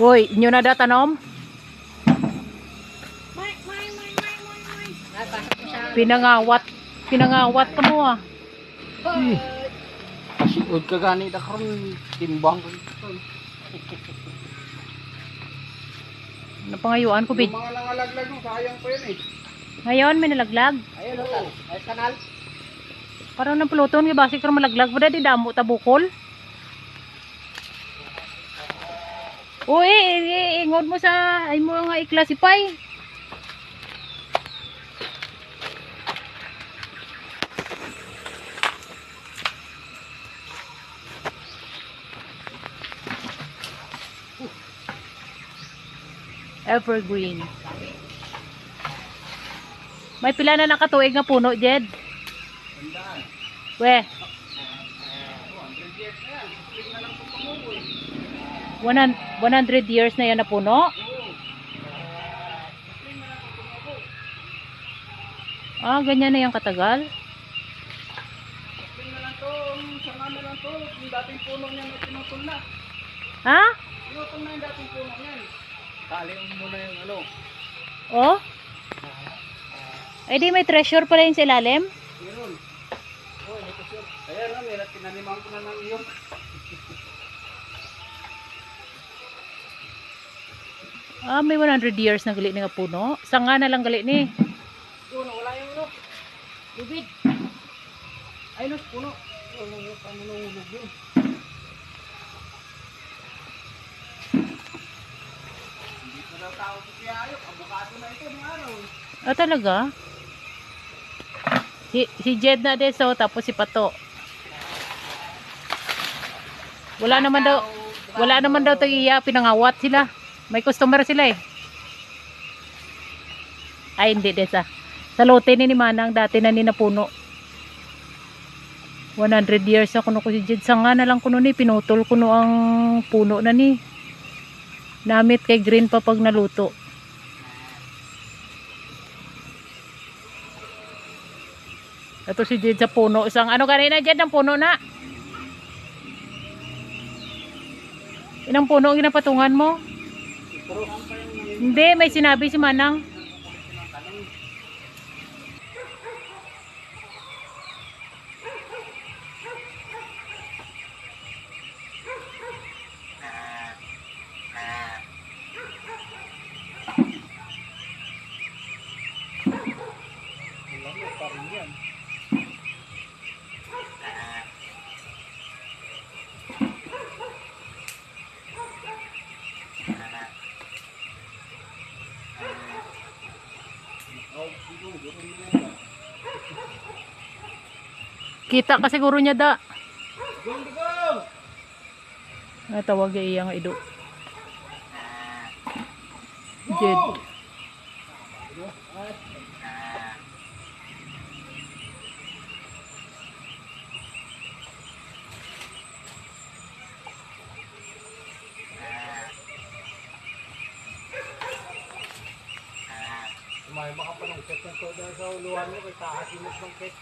Boy, inyo na datanom? Pinangawat. Pinangawat ka mo ah. Pasiod ka gani da karon timbang ko. Napangayuan ko bid. Yung mga nangalaglag mo sayang pa yun eh. Ngayon may nalaglag. Ayun oh, ay kanal. Parang nang puluton nga basi karon malaglag mo di damo tabukol. Uy, ingod mo sa ay mo nga i-classify. Evergreen. May pila na nakatuig nga puno, Jed? We. 100 years na yan na puno? Ah, ganyan na yung katagal? Sama na lang to, yung dating puno niya may pinutol na. Ha? Pinutol na yung dating puno niyan. Tali mo na yung ano. Oh? Ay di may treasure pala yun sa ilalim? Meron. Oh, ito siya. Ayan na, may tinaniman ko na ng iyong. Ah, may 100 years na gali nga puno. Sanga na lang gali ni. Puno, wala yung ano. Lubid. Ay, no, puno. Ano yung panunulog yun. Hindi ko daw tao sa piyayok. Abukado na ito ng araw. Ah, talaga? Si Jed na deso, tapos si Pato. Wala naman daw tagiya, pinangawat sila. May customer sila eh. Ay, hindi desa. Sa lote ni Manang, dati na ni napuno. 100 years na kuno ko si Jed. Sanga na lang kuno ni, pinutol kuno ang puno na ni. Namit kay green pa pag naluto. Ito si Jed sa puno. Isang ano kanina Jed, ang puno na. Inang puno ang ginapatungan mo? Hindi, may sinabi si Manang. Kita ka siguro niya da. Tawag iya nga ido. Jed. May makapanungkit ng to dahil sa uluhan mo kay kaasimot ng kit.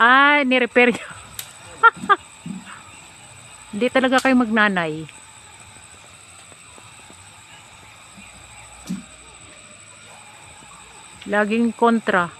Ah, ni-repair niya. Hindi talaga kayo magnanay. Laging kontra.